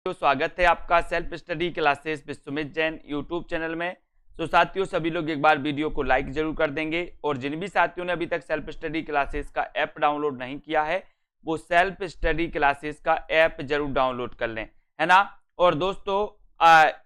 तो स्वागत है आपका self study classes with Sumit Jain YouTube channel में। तो साथियों सभी लोग एक बार वीडियो को लाइक जरूर कर देंगे और जिन भी साथियों ने अभी तक सेल्फ स्टडी क्लासेस का ऐप डाउनलोड नहीं किया है वो सेल्फ स्टडी क्लासेस का ऐप जरूर डाउनलोड कर लें, है ना। और दोस्तों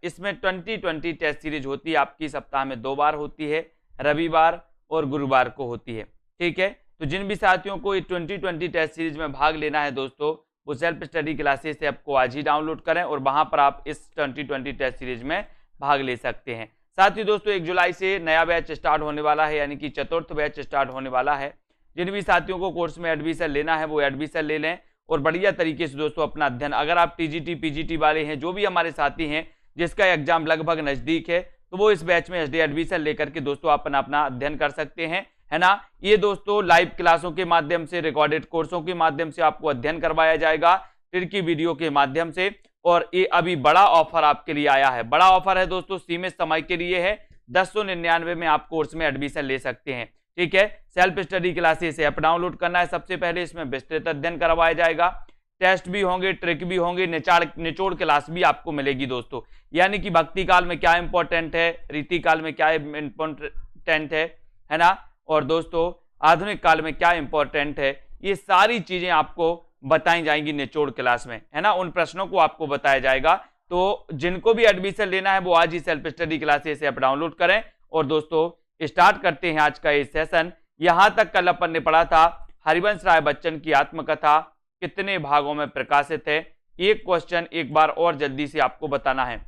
इसमें 2020 टेस्ट सीरीज होती है आपकी, सप्ताह में 2 बार होती है, रविवार और गुरुवार को होती है। ठीक है, तो जिन भी साथियों को ये 2020 टेस्ट सीरीज में भाग लेना है दोस्तों वो सेल्फ स्टडी क्लासेस ऐप को आज ही डाउनलोड करें और वहां पर आप इस 2020 टेस्ट सीरीज में भाग ले सकते हैं। साथ ही दोस्तों 1 जुलाई से नया बैच स्टार्ट होने वाला है, यानी कि चतुर्थ बैच स्टार्ट होने वाला है। जिन भी साथियों को कोर्स में एडमिशन लेना है वो एडमिशन ले लें और बढ़िया तरीके से दोस्तों अपना अध्ययन, अगर आप टीजीटी पीजीटी वाले हैं, जो भी हमारे साथी हैं जिसका एग्जाम लगभग नजदीक है, तो वो इस बैच में एडमिशन लेकर के दोस्तों अपना अध्ययन कर सकते हैं, है ना। ये दोस्तों लाइव क्लासों के माध्यम से, रिकॉर्डेड कोर्सों के माध्यम से आपको अध्ययन करवाया जाएगा, की वीडियो के माध्यम से। और ये अभी बड़ा ऑफर आपके लिए आया है, बड़ा ऑफर है दोस्तों, सीमित समय के लिए है। 1099 में आप कोर्स में एडमिशन ले सकते हैं। ठीक है, self study classes app download करना है। सबसे पहले इसमें विस्तृत अध्ययन करवाया जाएगा, टेस्ट भी होंगे, ट्रिक भी होंगे, निचोड़ क्लास भी आपको मिलेगी दोस्तों। यानी कि भक्ति काल में क्या इंपॉर्टेंट है, रीति काल में क्या इंपॉर्टेंट है ना, और दोस्तों आधुनिक काल में क्या इंपॉर्टेंट है, ये सारी चीजें आपको बताई जाएंगी निचोड़ क्लास में, है ना। उन प्रश्नों को आपको बताया जाएगा। तो जिनको भी एडमिशन लेना है वो आज ही self study classes app download करें। और दोस्तों स्टार्ट करते हैं आज का ये सेशन। यहां तक कल अपन ने पढ़ा था हरिवंश राय बच्चन की आत्मकथा कितने भागों में प्रकाशित है। एक क्वेश्चन एक बार और जल्दी से आपको बताना है।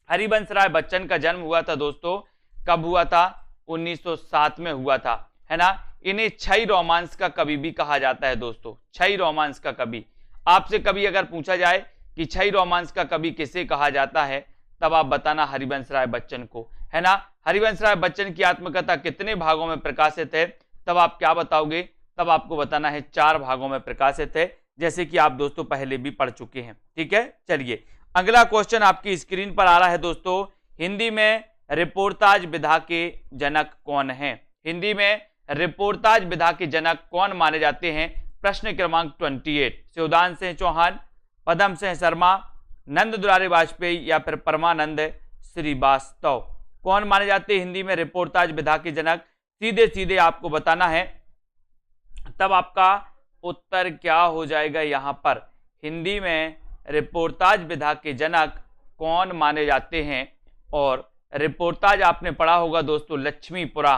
हरिवंश राय बच्चन का जन्म हुआ था दोस्तों, कब हुआ था? 1907 में हुआ था, है ना। इन्हें क्षय रोमांस का कवि भी कहा जाता है दोस्तों, क्षय रोमांस का कवि। आपसे कभी अगर पूछा जाए कि क्षय रोमांस का कवि किसे कहा जाता है, तब आप बताना हरिवंश राय बच्चन को, है ना। हरिवंश राय बच्चन की आत्मकथा कितने भागों में प्रकाशित है, तब आप क्या बताओगे? तब आपको बताना है 4 भागों में प्रकाशित है, जैसे कि आप दोस्तों पहले भी पढ़ चुके हैं। ठीक है, चलिए अगला क्वेश्चन आपकी स्क्रीन पर आ रहा है दोस्तों। हिंदी में रिपोर्टाज विधा के जनक कौन है? हिंदी में रिपोर्टाज विधा के जनक कौन माने जाते हैं? प्रश्न क्रमांक 28। शिवदान सिंह चौहान, पदम सिंह शर्मा, नंद दुलारे वाजपेयी या फिर परमानंद श्रीवास्तव, कौन माने जाते हैं हिंदी में रिपोर्टाज विधा के जनक? सीधे सीधे आपको बताना है, तब आपका उत्तर क्या हो जाएगा यहां पर। हिंदी में रिपोर्टाज विधा के जनक कौन माने जाते हैं? और रिपोर्टाज आपने पढ़ा होगा दोस्तों लक्ष्मीपुरा,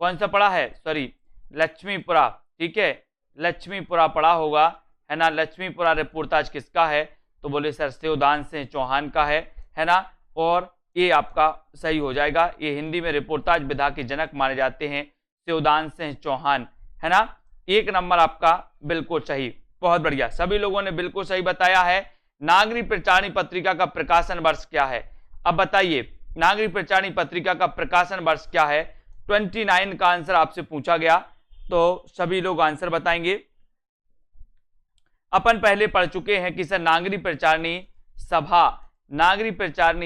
कौन सा पढ़ा है? सॉरी, लक्ष्मीपुरा। ठीक है, लक्ष्मीपुरा पढ़ा होगा, है ना। लक्ष्मीपुरा रिपोर्टाज किसका है? तो बोले सर शिवदान सिंह चौहान का है ना। और ये आपका सही हो जाएगा, ये हिंदी में रिपोर्टाज विधा के जनक माने जाते हैं शिवदान सिंह चौहान, है ना। 1 नंबर आपका बिल्कुल सही, बहुत बढ़िया, सभी लोगों ने बिल्कुल सही बताया है। नागरिक प्रचारणी पत्रिका का प्रकाशन वर्ष क्या है? अब बताइए नागरिक प्रचारणी पत्रिका का प्रकाशन वर्ष क्या है? 29 का आंसर आपसे पूछा गया, तो सभी लोग आंसर बताएंगे। अपन पहले पढ़ चुके हैं कि सर नागरिक प्रचारणी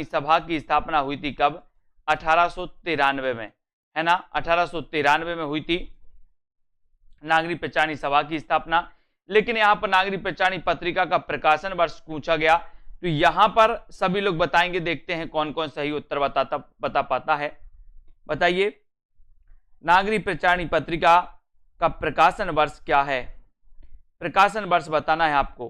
सभा की स्थापना हुई थी कब? 1893 में, है ना। 1893 में हुई थी नागरिक प्रचारणी सभा की स्थापना। लेकिन यहां पर नागरिक प्रचारणी पत्रिका का प्रकाशन वर्ष पूछा गया, तो यहां पर सभी लोग बताएंगे, देखते हैं कौन कौन सही उत्तर बता पाता है। बताइए नागरिक प्रचारणी पत्रिका का प्रकाशन वर्ष क्या है? प्रकाशन वर्ष बताना है आपको,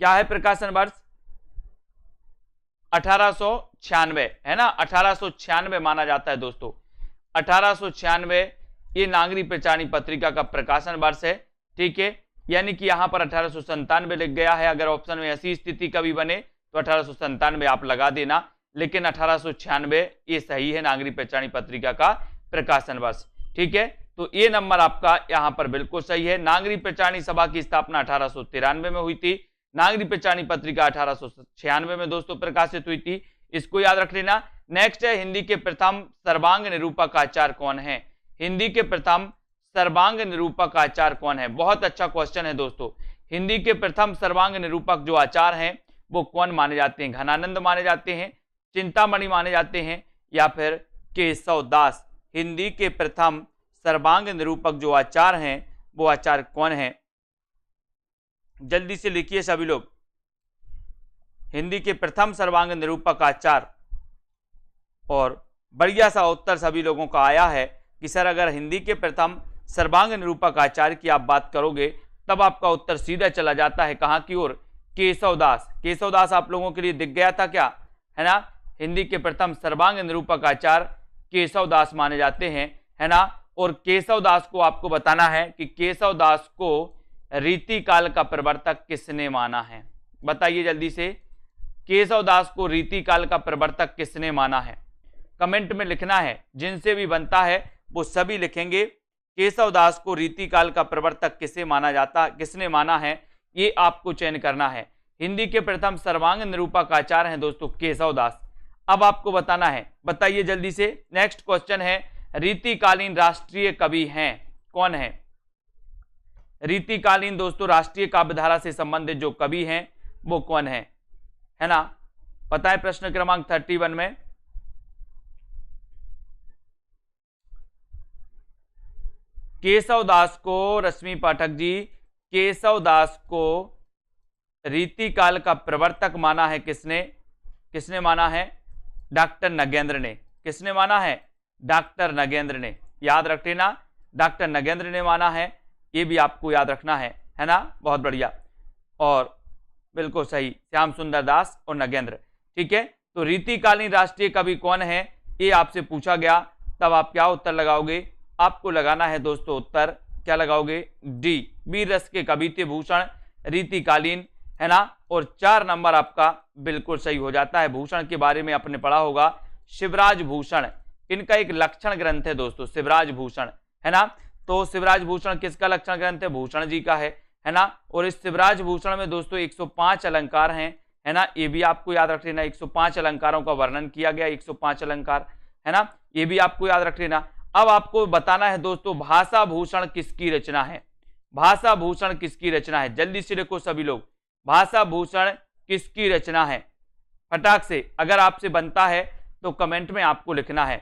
क्या है प्रकाशन वर्ष? 1896, है ना। 1896 माना जाता है दोस्तों, 1896 ये नागरिक प्रचारणी पत्रिका का प्रकाशन वर्ष है। ठीक है, यानी कि यहां पर 1897 लिख गया है। अगर ऑप्शन में ऐसी स्थिति कभी बने तो 1897 आप लगा देना, लेकिन 1896 ये सही है नागरिक प्रचारणी पत्रिका का प्रकाशन वर्ष। ठीक है, तो ये नंबर आपका यहां पर बिल्कुल सही है। नागरिक प्रचारणी सभा की स्थापना 1893 में हुई थी। नागरिक प्रचारणी पत्रिका 1896 में दोस्तों प्रकाशित हुई थी, इसको याद रख लेना। नेक्स्ट है हिंदी के प्रथम सर्वांग निरूपक आचार्य कौन है? हिंदी के प्रथम सर्वांग निरूपक आचार्य कौन है? बहुत अच्छा क्वेश्चन है दोस्तों। हिंदी के प्रथम सर्वांग निरूपक जो आचार्य हैं वो कौन माने जाते हैं? घनानंद माने जाते हैं, चिंतामणि माने जाते हैं, या फिर केशव दास? हिंदी के प्रथम सर्वांग निरूपक जो आचार्य हैं वो आचार्य कौन है? जल्दी से लिखिए सभी लोग। हिंदी के प्रथम सर्वांग निरूपक आचार्य, और बढ़िया सा उत्तर सभी लोगों का आया है कि सर अगर हिंदी के प्रथम सर्वांग निरूपक आचार्य की आप बात करोगे तब आपका उत्तर सीधा चला जाता है कहां की ओर, केशवदास। केशवदास आप लोगों के लिए दिख गया था क्या, है ना। हिंदी के प्रथम सर्वांग निरूपक आचार्य केशवदास माने जाते हैं, है ना। और केशवदास को आपको बताना है कि केशवदास को रीतिकाल का प्रवर्तक किसने माना है, बताइए जल्दी से। केशवदास को रीतिकाल का प्रवर्तक किसने माना है, कमेंट में लिखना है। जिनसे भी बनता है वो सभी लिखेंगे केशवदास को रीतिकाल का प्रवर्तक किसने माना है, ये आपको चयन करना है। हिंदी के प्रथम सर्वांग निरूपक आचार्य हैं दोस्तों केशवदास। अब आपको बताना है, बताइए जल्दी से। नेक्स्ट क्वेश्चन है, रीतिकालीन राष्ट्रीय कवि हैं कौन है। रीतिकालीन दोस्तों राष्ट्रीय काव्यधारा से संबंधित जो कवि हैं वो कौन है ना। पता है प्रश्न क्रमांक 31 में केशवदास को, रश्मि पाठक जी, केशवदास को रीतिकाल का प्रवर्तक माना है किसने माना है, डॉक्टर नगेंद्र ने। किसने माना है, डॉक्टर नगेंद्र ने। याद रख लेना, डॉक्टर नगेंद्र ने माना है, ये भी आपको याद रखना है ना। बहुत बढ़िया, और बिल्कुल सही, श्याम सुंदर दास और नगेंद्र। ठीक है, तो रीतिकालीन राष्ट्रीय कवि कौन है ये आपसे पूछा गया, तब आप क्या उत्तर लगाओगे, आपको लगाना है दोस्तों उत्तर, क्या लगाओगे, डी, वीर रस के कवि थे भूषण, रीतिकालीन, है ना। और 4 नंबर आपका बिल्कुल सही हो जाता है। भूषण के बारे में आपने पढ़ा होगा, शिवराज भूषण, इनका एक लक्षण ग्रंथ है दोस्तों, शिवराज भूषण, है ना। तो शिवराज भूषण किसका लक्षण ग्रंथ है, भूषण जी का है ना। और इस शिवराज भूषण में दोस्तों 105 अलंकार हैं, है ना। ये भी आपको याद रख लेना, 105 अलंकारों का वर्णन किया गया, 105 अलंकार, है ना, ये भी आपको याद रख लेना। अब आपको बताना है दोस्तों भाषा भूषण किसकी रचना है, भाषा भूषण किसकी रचना है, जल्दी से लिखो सभी लोग, भाषा भूषण किसकी रचना है, फटाक से। अगर आपसे बनता है तो कमेंट में आपको लिखना है।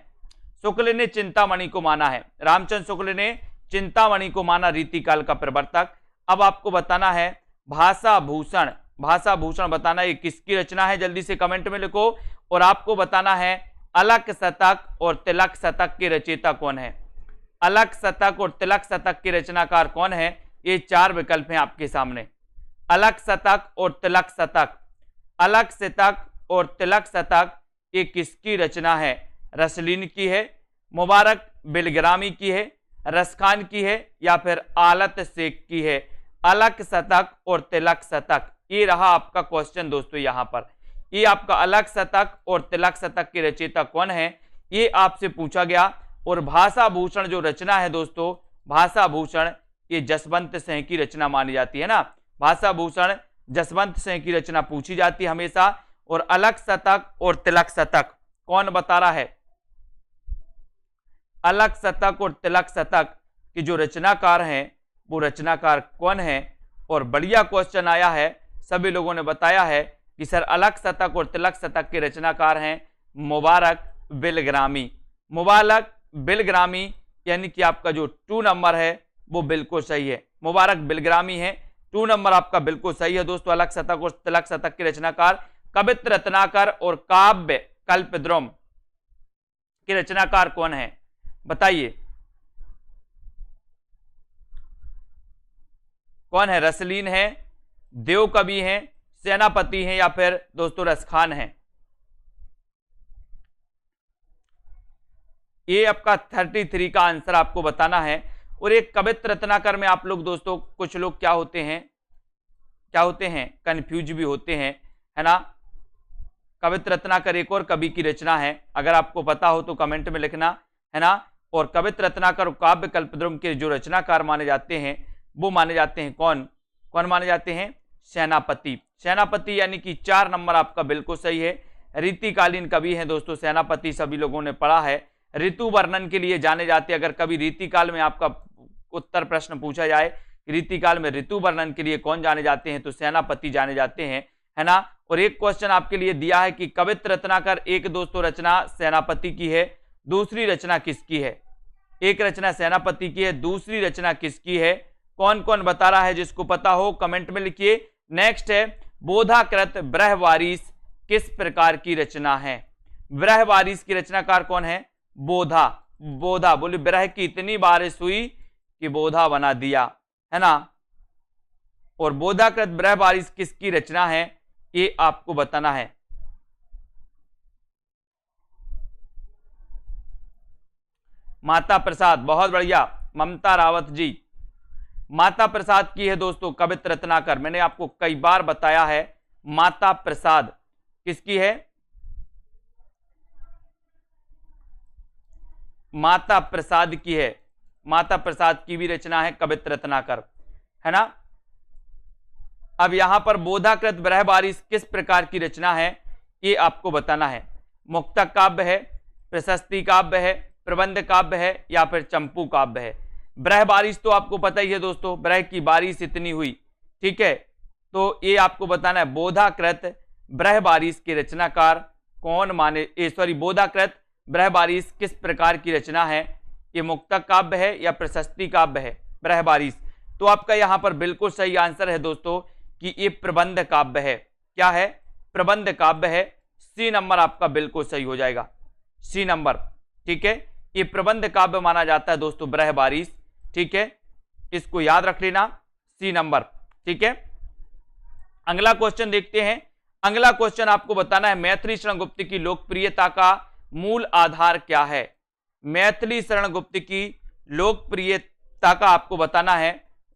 शुक्ल ने चिंतामणि को माना है, रामचंद्र शुक्ल ने चिंतामणि को माना रीतिकाल का प्रवर्तक। अब आपको बताना है भाषा भूषण, भाषा भूषण बताना ये किसकी रचना है, जल्दी से कमेंट में लिखो। और आपको बताना है अलक शतक और तिलक शतक के रचयिता कौन है, अलक शतक और तिलक शतक के रचनाकार कौन है, ये 4 विकल्प हैं आपके सामने। अलक शतक और तिलक शतक, अलक शतक और तिलक शतक ये किसकी रचना है, रसलीन की है, मुबारक बिलग्रामी की है, रसखान की है, या फिर आलत शेख की है। अलक शतक और तिलक शतक, ये रहा आपका क्वेश्चन दोस्तों। यहां पर ये आपका अलक शतक और तिलक शतक के रचयिता कौन है, ये आपसे पूछा गया। और भाषा भूषण जो रचना है दोस्तों, भाषा भूषण ये जसवंत सिंह की रचना मानी जाती है ना। भाषा भूषण जसवंत सिंह की रचना पूछी जाती है हमेशा। और अलक शतक और तिलक शतक कौन बता रहा है, अलक शतक और तिलक शतक के जो रचनाकार हैं वो रचनाकार कौन है। और बढ़िया क्वेश्चन आया है, सभी लोगों ने बताया है कि सर अलक शतक और तिलक शतक के रचनाकार हैं मुबारक बिलग्रामी। मुबारक बिलग्रामी यानी कि आपका जो 2 नंबर है वो बिल्कुल सही है, मुबारक बिलग्रामी है, 2 नंबर आपका बिल्कुल सही है दोस्तों। अलक शतक और तिलक शतक के रचनाकार कवित्र रत्नाकर और काव्य कल्पद्रुम के रचनाकार कौन है, बताइए कौन है, रसलीन है, देव कवि हैं, सेनापति हैं, या फिर दोस्तों रसखान हैं। ये आपका 33 का आंसर आपको बताना है। और एक कवित्र रत्नाकर में आप लोग दोस्तों कुछ लोग क्या होते हैं कंफ्यूज भी होते हैं, है ना। कवित्र रत्नाकर एक और कवि की रचना है, अगर आपको पता हो तो कमेंट में लिखना, है ना। और कवित्र रत्नाकर और काव्य कल्पद्रुम के जो रचनाकार माने जाते हैं वो माने जाते हैं कौन माने जाते हैं, सेनापति। सेनापति यानी कि 4 नंबर आपका बिल्कुल सही है। रीतिकालीन कवि हैं दोस्तों सेनापति, सभी लोगों ने पढ़ा है। ऋतु वर्णन के लिए जाने जाते हैं। अगर कभी रीतिकाल में आपका उत्तर प्रश्न पूछा जाए रीतिकाल में ऋतु वर्णन के लिए कौन जाने जाते हैं, तो सेनापति जाने जाते हैं, है ना। और एक क्वेश्चन आपके लिए दिया है कि कवित्र रत्नाकर एक दोस्तों रचना सेनापति की है, दूसरी रचना किसकी है, एक रचना सेनापति की है, दूसरी रचना किसकी है, कौन कौन बता रहा है? जिसको पता हो कमेंट में लिखिए। नेक्स्ट है बोधाकृत ब्रहवारिस किस प्रकार की रचना है? ब्रहवारिस की रचनाकार कौन है? बोधा। बोधा बोले ब्रह की इतनी बारिश हुई कि बोधा बना दिया, है ना। और बोधाकृत ब्रहवारिस किसकी रचना है ये आपको बताना है। माता प्रसाद, बहुत बढ़िया ममता रावत जी, माता प्रसाद की है दोस्तों कवित्र रत्नाकर। मैंने आपको कई बार बताया है माता प्रसाद किसकी है? माता प्रसाद की है। माता प्रसाद की भी रचना है कवित्र रत्नाकर, है ना। अब यहां पर बोधाकृत ब्रहवारिस किस प्रकार की रचना है ये आपको बताना है। मुक्तक काव्य है, प्रशस्ति काव्य है, प्रबंध काव्य है या फिर चंपू काव्य है। ब्रहवारिस तो आपको पता ही है दोस्तों, ब्रह की बारिश इतनी हुई, ठीक है। तो ये आपको बताना है बोधाकृत ब्रहवारिस के रचनाकार कौन माने, बोधाकृत ब्रहवारिस किस प्रकार की रचना है? ये मुक्तक काव्य है या प्रशस्ति काव्य है ब्रहवारिस? तो आपका यहां पर बिल्कुल सही आंसर है दोस्तों कि ये प्रबंध काव्य है। क्या है? प्रबंध काव्य है। सी नंबर आपका बिल्कुल सही हो जाएगा, सी नंबर, ठीक है। ये प्रबंध काव्य माना जाता है दोस्तों ब्रहवारिस, ठीक है, इसको याद रख लेना, सी नंबर, ठीक है। अगला क्वेश्चन देखते हैं। अगला क्वेश्चन आपको बताना है मैथिली शरण गुप्त की लोकप्रियता का मूल आधार क्या है? मैथिली शरण गुप्त की लोकप्रियता का आपको बताना है,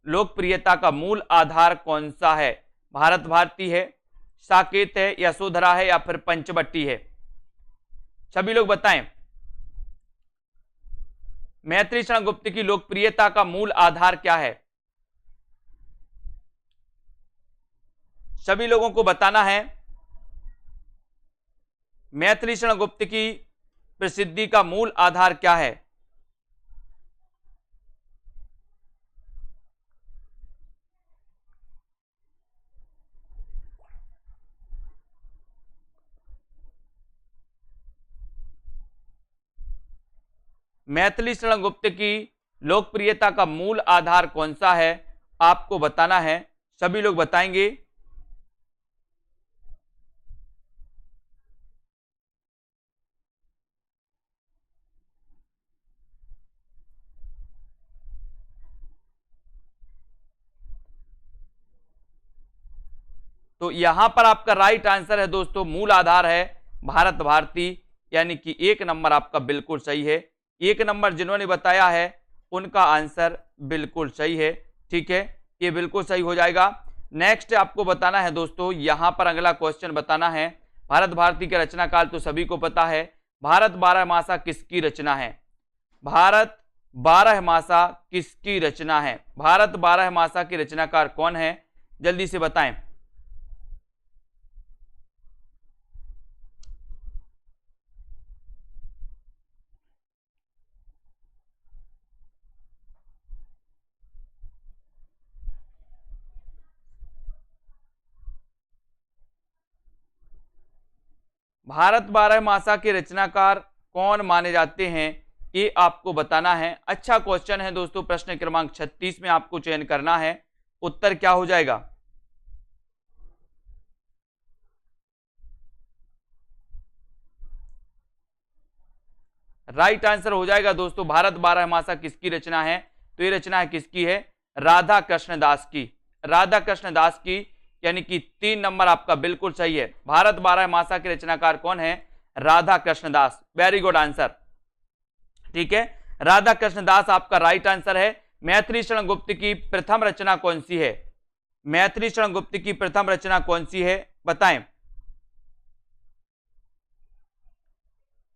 लोकप्रियता का मूल आधार कौन सा है? भारत भारती है, साकेत है, यशोधरा है या फिर पंचवटी है? सभी लोग बताएं। मैथिली शरण गुप्त की लोकप्रियता का मूल आधार क्या है? सभी लोगों को बताना है मैथिली शरण गुप्त की प्रसिद्धि का मूल आधार क्या है? मैथिली शरण गुप्त की लोकप्रियता का मूल आधार कौन सा है आपको बताना है। सभी लोग बताएंगे। तो यहां पर आपका राइट आंसर है दोस्तों, मूल आधार है भारत भारती, यानी कि एक नंबर आपका बिल्कुल सही है। एक नंबर जिन्होंने बताया है उनका आंसर बिल्कुल सही है, ठीक है, ये बिल्कुल सही हो जाएगा। नेक्स्ट आपको बताना है दोस्तों, यहां पर अगला क्वेश्चन बताना है। भारत भारती का रचना काल तो सभी को पता है। भारत बारहमासा किसकी रचना है? भारत बारहमासा किसकी रचना है? भारत बारहमासा के रचनाकार कौन है? जल्दी से बताएं। भारत बारहमासा के रचनाकार कौन माने जाते हैं ये आपको बताना है। अच्छा क्वेश्चन है दोस्तों, प्रश्न क्रमांक 36 में आपको चयन करना है। उत्तर क्या हो जाएगा? राइट आंसर हो जाएगा दोस्तों, भारत बारहमासा किसकी रचना है? तो ये रचना है किसकी है? राधा कृष्ण दास की। राधा कृष्ण दास की, यानी कि 3 नंबर आपका बिल्कुल सही है। भारत बारहमासा के रचनाकार कौन है? राधा कृष्ण दास। वेरी गुड आंसर, ठीक है, राधा कृष्ण दास आपका राइट आंसर है। मैथिली शरण गुप्त की प्रथम रचना कौन सी है? मैथिली शरण गुप्त की प्रथम रचना कौन सी है बताएं।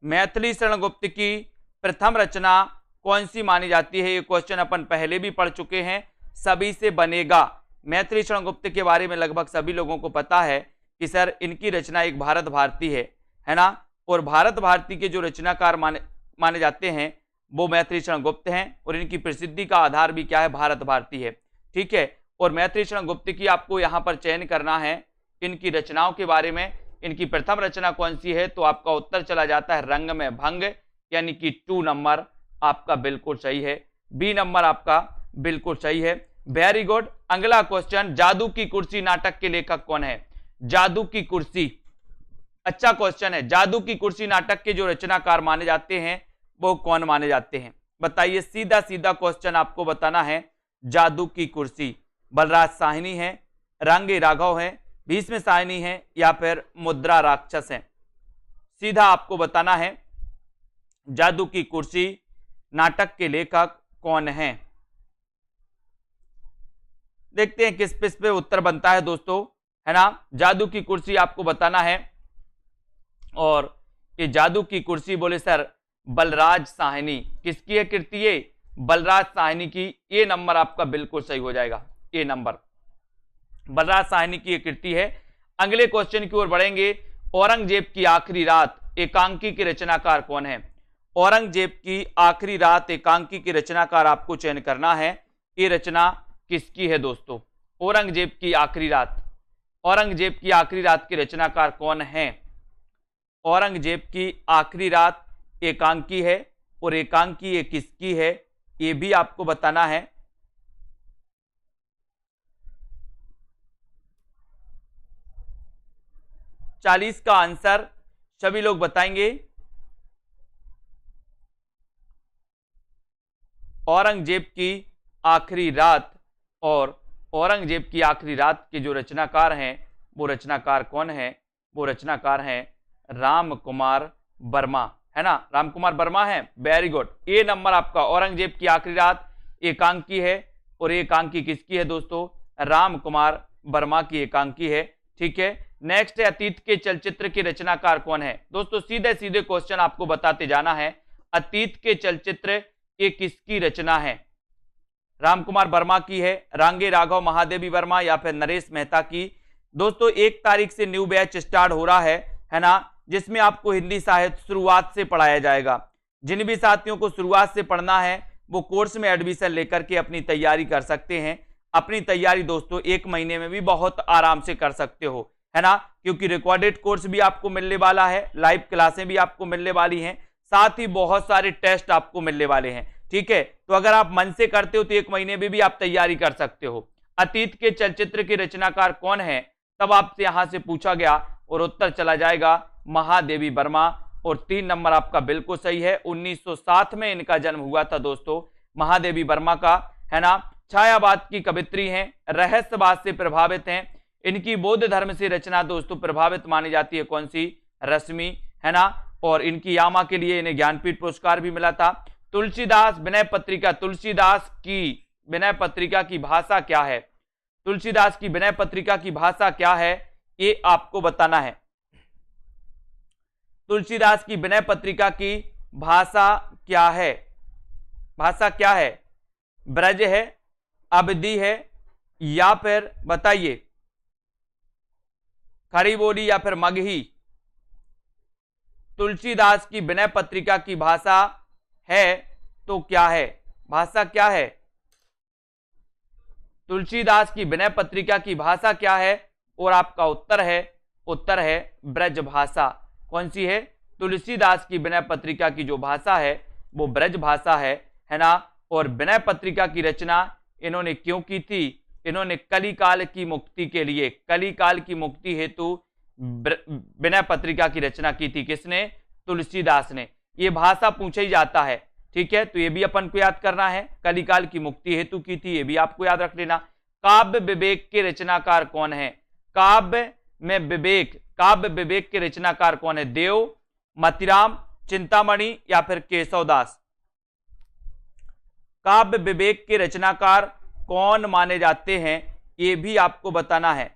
मैथिली शरण गुप्त की प्रथम रचना कौन सी मानी जाती है? ये क्वेश्चन अपन पहले भी पढ़ चुके हैं। सभी से बनेगा। मैथिली शरण गुप्त के बारे में लगभग सभी लोगों को पता है कि सर इनकी रचना एक भारत भारती है ना। और भारत भारती के जो रचनाकार माने जाते हैं वो मैथिली शरण गुप्त हैं, और इनकी प्रसिद्धि का आधार भी क्या है? भारत भारती है, ठीक है। और मैथिली शरण गुप्त की आपको यहाँ पर चयन करना है इनकी रचनाओं के बारे में। इनकी प्रथम रचना कौन सी है? तो आपका उत्तर चला जाता है रंग में भंग, यानी कि 2 नंबर आपका बिल्कुल सही है। बी नंबर आपका बिल्कुल सही है। Very good. अगला क्वेश्चन, जादू की कुर्सी नाटक के लेखक कौन है? जादू की कुर्सी, अच्छा क्वेश्चन है। जादू की कुर्सी नाटक के जो रचनाकार माने जाते हैं वो कौन माने जाते हैं? बताइए, सीधा सीधा क्वेश्चन आपको बताना है। जादू की कुर्सी बलराज साहनी है, रांगे राघव है, भीष्म साहनी है, या फिर मुद्रा राक्षस है? सीधा आपको बताना है जादू की कुर्सी नाटक के लेखक कौन है। देखते हैं किस पे उत्तर बनता है दोस्तों, है ना। जादू की कुर्सी आपको बताना है, और ये जादू की कुर्सी बोले सर बलराज साहनी, किसकी है कृति? ये बलराज साहनी की। ये नंबर आपका बिल्कुल सही हो जाएगा, ये नंबर बलराज साहनी की कृति है। अगले क्वेश्चन की ओर बढ़ेंगे। औरंगजेब की आखिरी रात एकांकी के रचनाकार कौन है? औरंगजेब की आखिरी रात एकांकी के रचनाकार आपको चयन करना है। ये रचना किसकी है दोस्तों? औरंगजेब की आखिरी रात, औरंगजेब की आखिरी रात के रचनाकार कौन है? औरंगजेब की आखिरी रात एकांकी है, और एकांकी ये किसकी है ये भी आपको बताना है। चालीस का आंसर सभी लोग बताएंगे। औरंगजेब की आखिरी रात, और औरंगजेब की आखिरी रात के जो रचनाकार हैं वो रचनाकार कौन है? वो रचनाकार हैं राम कुमार वर्मा, है ना। राम कुमार वर्मा है, वेरी गुड। ए नंबर आपका। औरंगजेब की आखिरी रात एकांकी है, और एकांकी किसकी है दोस्तों? राम कुमार वर्मा की एकांकी है। ठीक है, नेक्स्ट है अतीत के चलचित्र के रचनाकार कौन है? दोस्तों सीधे सीधे क्वेश्चन आपको बताते जाना है। अतीत के चलचित्र ये किसकी रचना है? राम कुमार वर्मा की है, रांगे राघव महादेवी वर्मा, या फिर नरेश मेहता की? दोस्तों 1 तारीख से न्यू बैच स्टार्ट हो रहा है ना, जिसमें आपको हिंदी साहित्य शुरुआत से पढ़ाया जाएगा। जिन भी साथियों को शुरुआत से पढ़ना है वो कोर्स में एडमिशन लेकर के अपनी तैयारी कर सकते हैं। अपनी तैयारी दोस्तों 1 महीने में भी बहुत आराम से कर सकते हो, है ना, क्योंकि रिकॉर्डेड कोर्स भी आपको मिलने वाला है, लाइव क्लासें भी आपको मिलने वाली हैं, साथ ही बहुत सारे टेस्ट आपको मिलने वाले हैं। ठीक है, तो अगर आप मन से करते हो तो 1 महीने में भी आप तैयारी कर सकते हो। अतीत के चलचित्र के रचनाकार कौन है, तब आपसे यहां से पूछा गया, और उत्तर चला जाएगा महादेवी वर्मा, और 3 नंबर आपका बिल्कुल सही है। 1907 में इनका जन्म हुआ था दोस्तों, महादेवी वर्मा का, है ना। छायावाद की कवित्री हैं, रहस्यवाद से प्रभावित हैं। इनकी बौद्ध धर्म से रचना दोस्तों प्रभावित मानी जाती है, कौन सी? रश्मि, है ना। और इनकी यामा के लिए इन्हें ज्ञानपीठ पुरस्कार भी मिला था। तुलसीदास विनय पत्रिका, तुलसीदास की विनय पत्रिका की भाषा क्या है? तुलसीदास की विनय पत्रिका की भाषा क्या है ये आपको बताना है। तुलसीदास की विनय पत्रिका की भाषा क्या है? भाषा क्या है? ब्रज है, अवधी है, या फिर बताइए खड़ी बोली, या फिर मगही? तुलसीदास की विनय पत्रिका की भाषा है तो क्या है? भाषा क्या है? तुलसीदास की विनय पत्रिका की भाषा क्या है? और आपका उत्तर है ब्रज भाषा। कौन सी है? तुलसीदास की विनय पत्रिका की जो भाषा है वो ब्रज भाषा है ना। और विनय पत्रिका की रचना इन्होंने क्यों की थी? इन्होंने कलिकाल की मुक्ति के लिए, कलिकाल की मुक्ति हेतु विनय पत्रिका की रचना की थी। किसने? तुलसीदास ने। ये भाषा पूछा ही जाता है, ठीक है, तो ये भी अपन को याद करना है। कलिकाल की मुक्ति हेतु की थी, ये भी आपको याद रख लेना। काव्य विवेक के रचनाकार कौन है? काव्य में विवेक, काव्य विवेक के रचनाकार कौन है? देव, मतिराम, चिंतामणि, या फिर केशवदास? काव्य विवेक के रचनाकार कौन माने जाते हैं ये भी आपको बताना है।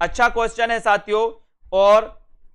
अच्छा क्वेश्चन है साथियों, और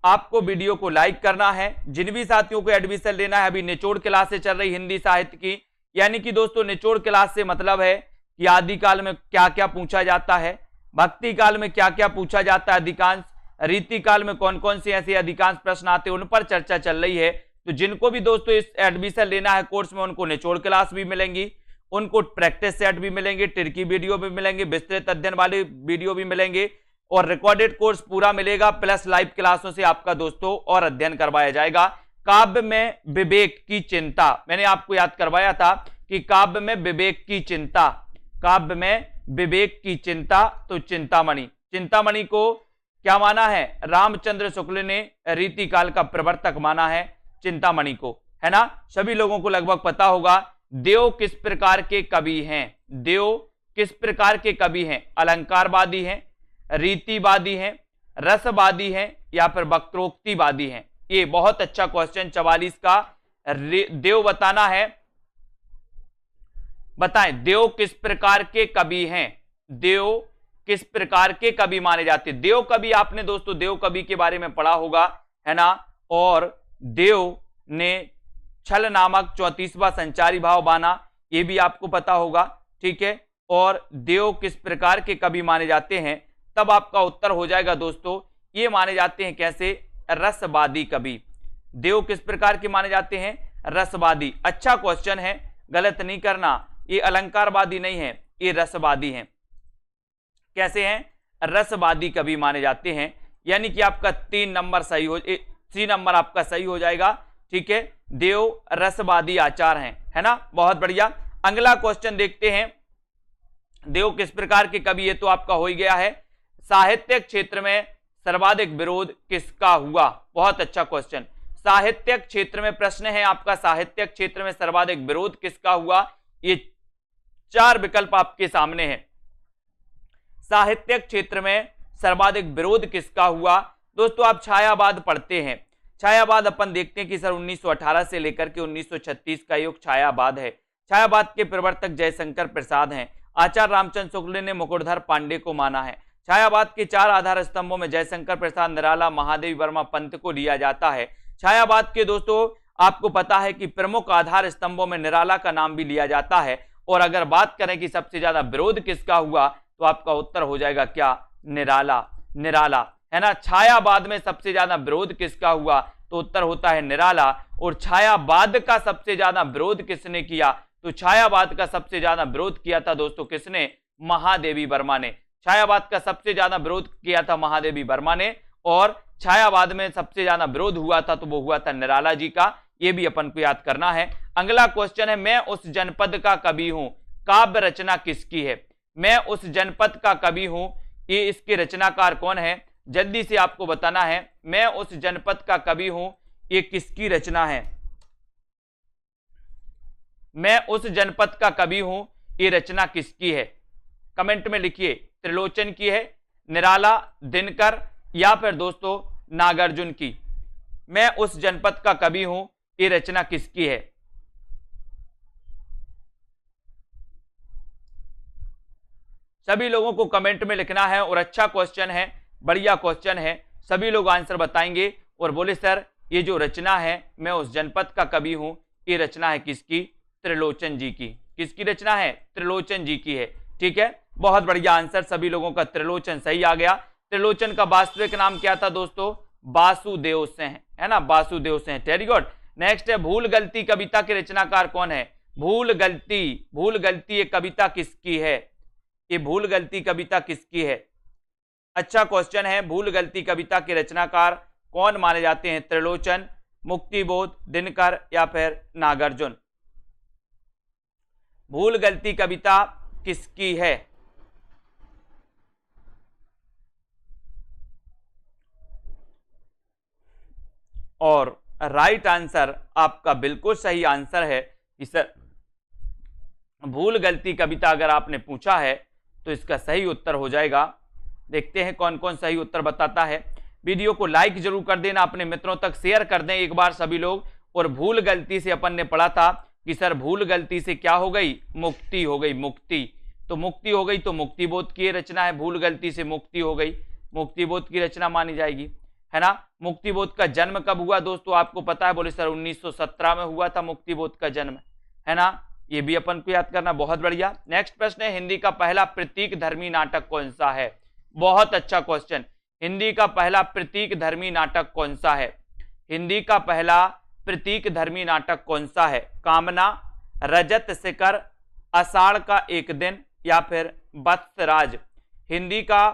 आपको वीडियो को लाइक करना है। जिन भी साथियों को एडमिशन लेना है, अभी निचोड़ क्लास से चल रही हिंदी साहित्य की, यानी कि दोस्तों निचोड़ क्लास से मतलब है कि आदिकाल में क्या क्या पूछा जाता है, भक्ति काल में क्या क्या पूछा जाता है अधिकांश, रीति काल में कौन कौन से ऐसे अधिकांश प्रश्न आते हैं, उन पर चर्चा चल रही है। तो जिनको भी दोस्तों इस एडमिशन लेना है कोर्स में, उनको निचोड़ क्लास भी मिलेंगी, उनको प्रैक्टिस सेट भी मिलेंगे, टिरकी वीडियो भी मिलेंगे, विस्तृत अध्ययन वाले वीडियो भी मिलेंगे, और रिकॉर्डेड कोर्स पूरा मिलेगा प्लस लाइव क्लासों से आपका दोस्तों और अध्ययन करवाया जाएगा। काव्य में विवेक की चिंता, मैंने आपको याद करवाया था कि काव्य में विवेक की चिंता, काव्य में विवेक की चिंता, तो चिंतामणि, चिंतामणि को क्या माना है, रामचंद्र शुक्ल ने रीतिकाल का प्रवर्तक माना है चिंतामणि को, है ना। सभी लोगों को लगभग पता होगा। देव किस प्रकार के कवि हैं, देव किस प्रकार के कवि हैं, अलंकारवादी हैं, रीतिवादी हैं, रसवादी हैं या फिर वक्रोक्तिवादी हैं। ये बहुत अच्छा क्वेश्चन 44 का देव बताना है। बताएं देव किस प्रकार के कवि हैं, देव किस प्रकार के कवि माने जाते हैं। देव कवि आपने दोस्तों देव कवि के बारे में पढ़ा होगा, है ना। और देव ने छल नामक 34वां संचारी भाव बाना, ये भी आपको पता होगा, ठीक है। और देव किस प्रकार के कवि माने जाते हैं, तब आपका उत्तर हो जाएगा दोस्तों, ये माने जाते हैं कैसे, रसवादी कवि। देव किस प्रकार के माने जाते हैं, रसवादी। अच्छा क्वेश्चन है, गलत नहीं करना, ये अलंकारवादी नहीं है, ये रसवादी हैं। कैसे हैं, रसवादी कवि माने जाते हैं। यानी कि आपका 3 नंबर सही हो, 3 नंबर आपका सही हो जाएगा, ठीक है। देव रसवादी आचार हैं, है ना, बहुत बढ़िया। अगला क्वेश्चन देखते हैं, देव किस प्रकार के कवि, ये तो आपका हो ही गया है। साहित्यिक क्षेत्र में सर्वाधिक विरोध किसका हुआ, बहुत अच्छा क्वेश्चन। साहित्यिक क्षेत्र में प्रश्न है आपका, साहित्यिक क्षेत्र में सर्वाधिक विरोध किसका हुआ, ये 4 विकल्प आपके सामने हैं। साहित्यिक क्षेत्र में सर्वाधिक विरोध किसका हुआ। दोस्तों आप छायावाद पढ़ते हैं, छायावाद अपन देखते हैं कि सर 1918 से लेकर के 1936 का युग छायावाद है। छायावाद के प्रवर्तक जयशंकर प्रसाद हैं। आचार्य रामचंद्र शुक्ल ने मुकुटधर पांडे को माना है। छायावाद के 4 आधार स्तंभों में जयशंकर प्रसाद, निराला, महादेवी वर्मा, पंत को लिया जाता है। छायावाद के दोस्तों आपको पता है कि प्रमुख आधार स्तंभों में निराला का नाम भी लिया जाता है। और अगर बात करें कि सबसे ज्यादा विरोध किसका हुआ, तो आपका उत्तर हो जाएगा क्या, निराला, निराला, है ना। छायावाद में सबसे ज्यादा विरोध किसका हुआ, तो उत्तर होता है निराला। और छायावाद का सबसे ज्यादा विरोध किसने किया, तो छायावाद का सबसे ज्यादा विरोध किया था दोस्तों किसने, महादेवी वर्मा ने। छायावाद का सबसे ज्यादा विरोध किया था महादेवी वर्मा ने। और छायावाद में सबसे ज्यादा विरोध हुआ था तो वो हुआ था निराला जी का, ये भी अपन को याद करना है। अगला क्वेश्चन है, मैं उस जनपद का कवि हूं, काव्य रचना किसकी है। मैं उस जनपद का कवि हूं, ये इसके रचनाकार कौन है, जल्दी से आपको बताना है। मैं उस जनपद का कवि हूं, ये किसकी रचना है। मैं उस जनपद का कवि हूं, ये रचना किसकी है, कमेंट में लिखिए। त्रिलोचन की है, निराला, दिनकर या फिर दोस्तों नागार्जुन की। मैं उस जनपद का कवि हूं, ये रचना किसकी है। सभी लोगों को कमेंट में लिखना है। और अच्छा क्वेश्चन है, बढ़िया क्वेश्चन है, सभी लोग आंसर बताएंगे और बोले सर ये जो रचना है मैं उस जनपद का कवि हूं, ये रचना है किसकी, त्रिलोचन जी की। किसकी रचना है, त्रिलोचन जी की है, ठीक है। बहुत बढ़िया आंसर सभी लोगों का, त्रिलोचन सही आ गया। त्रिलोचन का वास्तविक नाम क्या था दोस्तों, वासुदेव सिंह, है ना, Vasudev Singh, very good. Next है, भूल गलती कविता के रचनाकार कौन है। भूल गलती, भूल गलती ये कविता किसकी है, ये भूल गलती कविता किसकी है। अच्छा क्वेश्चन है, भूल गलती कविता के रचनाकार कौन माने जाते हैं, त्रिलोचन, मुक्तिबोध, दिनकर या फिर नागार्जुन। भूल गलती कविता किसकी है। और राइट आंसर आपका बिल्कुल सही आंसर है कि सर भूल गलती कविता अगर आपने पूछा है तो इसका सही उत्तर हो जाएगा। देखते हैं कौन कौन सही उत्तर बताता है। वीडियो को लाइक जरूर कर देना, अपने मित्रों तक शेयर कर दें एक बार सभी लोग। और भूल गलती से अपन ने पढ़ा था कि सर भूल गलती से क्या हो गई, मुक्ति हो गई, मुक्ति। तो मुक्ति हो गई तो मुक्तिबोध की रचना है, भूल गलती से मुक्ति हो गई, मुक्तिबोध की रचना मानी जाएगी, है ना। मुक्तिबोध का जन्म कब हुआ दोस्तों आपको पता है, बोले सर 1917 में हुआ था मुक्तिबोध का जन्म, है ना। ये भी अपन को याद करना, बहुत बढ़िया। नेक्स्ट प्रश्न है, हिंदी का पहला प्रतीक धर्मी नाटक कौन सा है। बहुत अच्छा क्वेश्चन, हिंदी का पहला प्रतीक धर्मी नाटक कौन सा है। हिंदी का पहला प्रतीक धर्मी नाटक कौन सा है। कामना, रजत शिखर, आषाढ़ का एक दिन या फिर वत्सराज। हिंदी का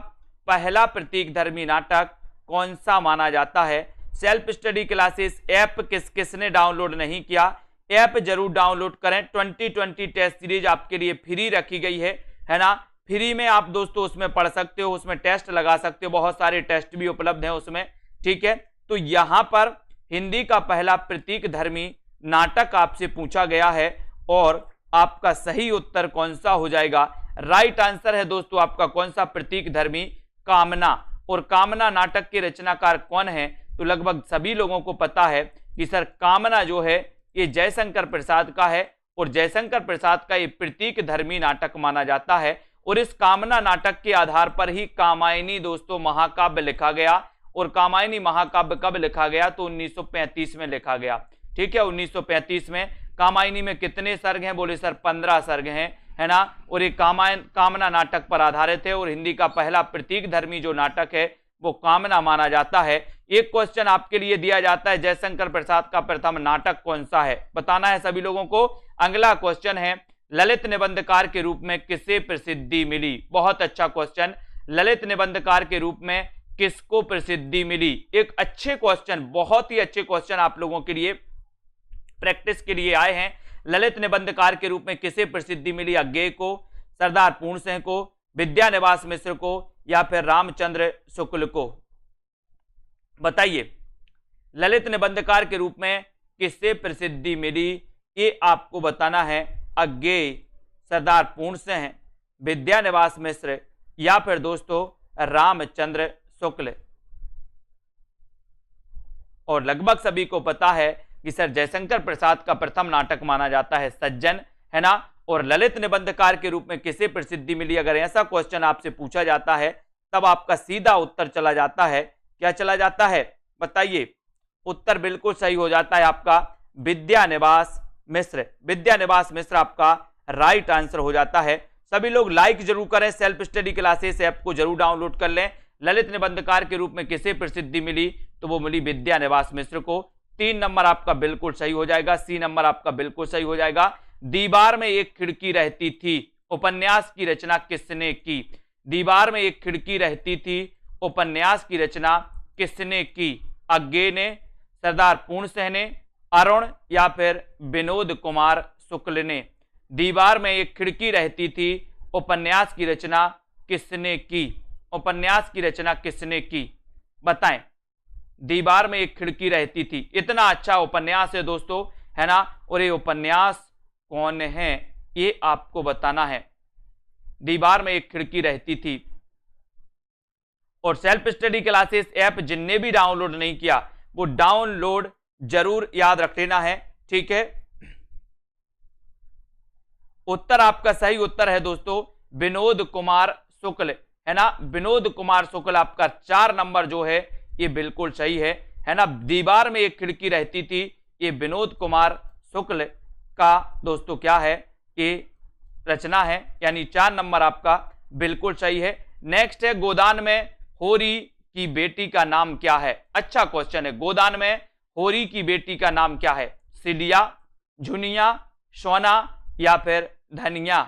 पहला प्रतीकधर्मी नाटक कौन सा माना जाता है? सेल्फ स्टडी क्लासेस ऐप किस किसने डाउनलोड नहीं किया? ऐप जरूर डाउनलोड करें। 2020 टेस्ट सीरीज आपके लिए फ्री रखी गई है ना? फ्री में आप दोस्तों उसमें पढ़ सकते हो, उसमें टेस्ट लगा सकते हो, बहुत सारे टेस्ट भी उपलब्ध हैं उसमें, ठीक है। तो यहां पर हिंदी का पहला प्रतीकधर्मी नाटक आपसे पूछा गया है और आपका सही उत्तर कौन सा हो जाएगा? राइट आंसर है दोस्तों आपका कौन सा? प्रतीकधर्मी कामना। और कामना नाटक के रचनाकार कौन है? तो लगभग सभी लोगों को पता है कि सर कामना जो है ये जयशंकर प्रसाद का है और जयशंकर प्रसाद का ये प्रतीकधर्मी नाटक माना जाता है। और इस कामना नाटक के आधार पर ही कामायनी दोस्तों महाकाव्य लिखा गया। और कामायनी महाकाव्य कब लिखा गया? तो 1935 में लिखा गया, ठीक है। 1935 में। कामायनी में कितने सर्ग हैं? बोले सर 15 सर्ग हैं, है ना। और ये कामना नाटक पर आधारित है और हिंदी का पहला प्रतीकधर्मी जो नाटक है वो कामना माना जाता है। एक क्वेश्चन आपके लिए दिया जाता है, जयशंकर प्रसाद का प्रथम नाटक कौन सा है? बताना है सभी लोगों को। अगला क्वेश्चन है, ललित निबंधकार के रूप में किसे प्रसिद्धि मिली? बहुत अच्छा क्वेश्चन। ललित निबंधकार के रूप में किसको प्रसिद्धि मिली? एक अच्छे क्वेश्चन, बहुत ही अच्छे क्वेश्चन आप लोगों के लिए प्रैक्टिस के लिए आए हैं। ललित निबंधकार के रूप में किसे प्रसिद्धि मिली? अज्ञेय को, सरदार पूर्ण सिंह को, विद्यानिवास मिश्र को या फिर रामचंद्र शुक्ल को? बताइए, ललित निबंधकार के रूप में किससे प्रसिद्धि मिली? ये आपको बताना है। अज्ञेय, सरदार पूर्ण सिंह, विद्यानिवास मिश्र या फिर दोस्तों रामचंद्र शुक्ल। और लगभग सभी को पता है कि सर जयशंकर प्रसाद का प्रथम नाटक माना जाता है सज्जन, है ना। और ललित निबंधकार के रूप में किसे प्रसिद्धि मिली? अगर ऐसा क्वेश्चन आपसे पूछा जाता है तब आपका सीधा उत्तर चला जाता है, क्या चला जाता है? बताइए। उत्तर बिल्कुल सही हो जाता है आपका विद्यानिवास मिश्र। विद्यानिवास मिश्र आपका राइट आंसर हो जाता है। सभी लोग लाइक जरूर करें, सेल्फ स्टडी क्लासेस ऐप को जरूर डाउनलोड कर लें। ललित निबंधकार के रूप में किसे प्रसिद्धि मिली? तो वो मिली विद्यानिवास मिश्र को। 3 नंबर आपका बिल्कुल सही हो जाएगा, सी नंबर आपका बिल्कुल सही हो जाएगा। दीवार में एक खिड़की रहती थी उपन्यास की रचना किसने की? दीवार में एक खिड़की रहती थी उपन्यास की रचना किसने की? अज्ञेय ने, सरदार पूर्ण सिंह ने, अरुण या फिर विनोद कुमार शुक्ल ने? दीवार में एक खिड़की रहती थी उपन्यास की रचना किसने की? उपन्यास की रचना किसने की? बताएं। दीवार में एक खिड़की रहती थी, इतना अच्छा उपन्यास है दोस्तों, है ना। और ये उपन्यास कौन है ये आपको बताना है। दीवार में एक खिड़की रहती थी। और सेल्फ स्टडी क्लासेस ऐप जिनने भी डाउनलोड नहीं किया वो डाउनलोड जरूर याद रख लेना है, ठीक है। उत्तर आपका सही उत्तर है दोस्तों विनोद कुमार शुक्ल, है ना। विनोद कुमार शुक्ल आपका 4 नंबर जो है ये बिल्कुल सही है ना। दीवार में एक खिड़की रहती थी, ये विनोद कुमार शुक्ल का दोस्तों क्या है, ये रचना है, यानी 4 नंबर आपका बिल्कुल सही है। नेक्स्ट है, गोदान में होरी की बेटी का नाम क्या है? अच्छा क्वेश्चन है। गोदान में होरी की बेटी का नाम क्या है? सिलिया, झुनिया, सोना या फिर धनिया?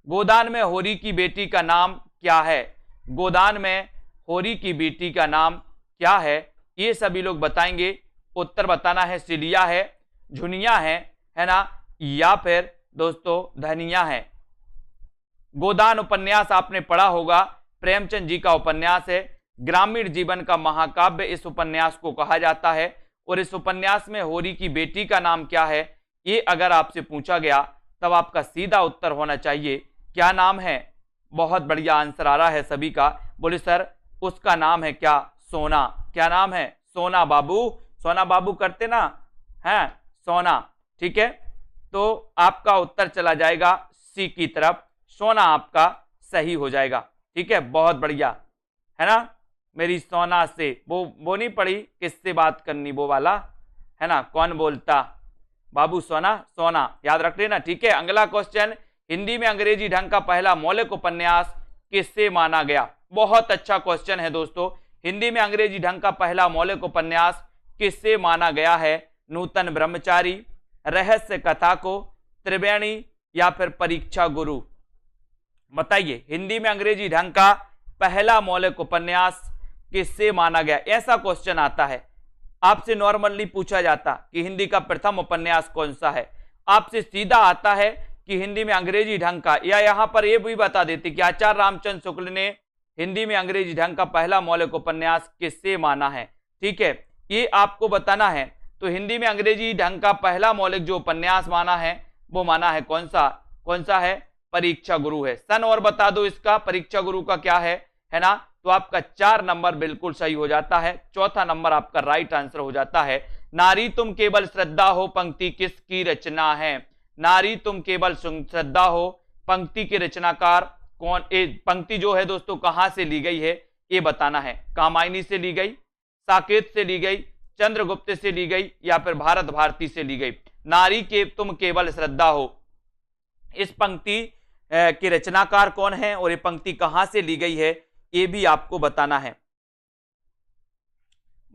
गोदान में होरी की बेटी का नाम क्या है? गोदान में होरी की बेटी का नाम क्या है? ये सभी लोग बताएंगे। उत्तर बताना है सिलिया है, झुनिया है ना, या फिर दोस्तों धनिया है। गोदान उपन्यास आपने पढ़ा होगा, प्रेमचंद जी का उपन्यास है, ग्रामीण जीवन का महाकाव्य इस उपन्यास को कहा जाता है। और इस उपन्यास में होरी की बेटी का नाम क्या है ये अगर आपसे पूछा गया तब आपका सीधा उत्तर होना चाहिए क्या नाम है? बहुत बढ़िया आंसर आ रहा है सभी का। बोले सर उसका नाम है क्या? सोना। क्या नाम है? सोना बाबू। सोना बाबू करते ना हैं, सोना, ठीक है। तो आपका उत्तर चला जाएगा सी की तरफ, सोना आपका सही हो जाएगा, ठीक है। बहुत बढ़िया, है ना। मेरी सोना से वो नहीं पढ़ी, किससे बात करनी वो वाला, है ना, कौन बोलता बाबू? सोना, सोना याद रख लेना, ठीक है। अगला क्वेश्चन, हिंदी में अंग्रेजी ढंग का पहला मौलिक उपन्यास किससे माना गया? बहुत अच्छा क्वेश्चन है दोस्तों। हिंदी में अंग्रेजी ढंग का पहला मौलिक उपन्यास किससे माना गया है? नूतन ब्रह्मचारी, रहस्य कथा को, त्रिवेणी या फिर परीक्षा गुरु? बताइए, हिंदी में अंग्रेजी ढंग का पहला मौलिक उपन्यास किससे माना गया? ऐसा क्वेश्चन आता है, आपसे नॉर्मली पूछा जाता कि हिंदी का प्रथम उपन्यास कौन सा है, आपसे सीधा आता है कि हिंदी में अंग्रेजी ढंग का, या यहां पर यह भी बता देते कि आचार्य रामचंद्र शुक्ल ने हिंदी में अंग्रेजी ढंग का पहला मौलिक उपन्यास किससे माना है। ठीक है, ये आपको बताना है। तो हिंदी में अंग्रेजी ढंग का पहला मौलिक जो उपन्यास माना है वो माना है कौन सा है? परीक्षा गुरु है। सन और बता दो इसका, परीक्षा गुरु का क्या है ना? तो आपका 4 नंबर बिल्कुल सही हो जाता है, चौथा नंबर आपका राइट आंसर हो जाता है। नारी तुम केवल श्रद्धा हो पंक्ति किसकी रचना है? नारी तुम केवल श्रद्धा हो पंक्ति के रचनाकार कौन? पंक्ति जो है दोस्तों कहां से ली गई है ये बताना है। कामायनी से ली गई, साकेत से ली गई, चंद्रगुप्त से ली गई, या फिर भारत भारती से ली गई। नारी के तुम केवल श्रद्धा हो, इस पंक्ति के रचनाकार कौन है और ये पंक्ति कहां से ली गई है ये भी आपको बताना है।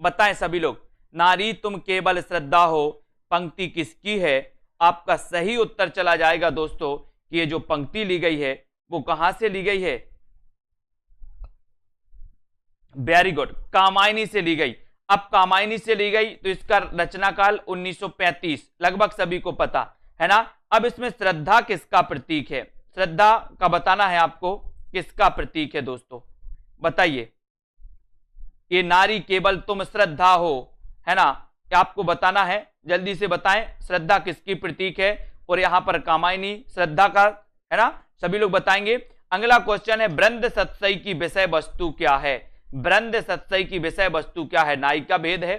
बताएं सभी लोग, नारी तुम केवल श्रद्धा हो पंक्ति किसकी है? आपका सही उत्तर चला जाएगा दोस्तों कि ये जो पंक्ति ली गई है वो कहां से ली गई है? वेरी गुड, कामायनी से ली गई। अब कामायनी से ली गई तो इसका रचनाकाल 1935, लगभग सभी को पता है ना। अब इसमें श्रद्धा किसका प्रतीक है? श्रद्धा का बताना है आपको, किसका प्रतीक है दोस्तों, बताइए। ये नारी केवल तुम श्रद्धा हो, है ना, आपको बताना है, जल्दी से बताएं श्रद्धा किसकी प्रतीक है। और यहां पर कामायनी श्रद्धा का है ना, सभी लोग बताएंगे। अगला क्वेश्चन है, ब्रंद सत्सई की विषय वस्तु क्या है? ब्रंद सत्सई की विषय वस्तु क्या है? नायिका भेद है,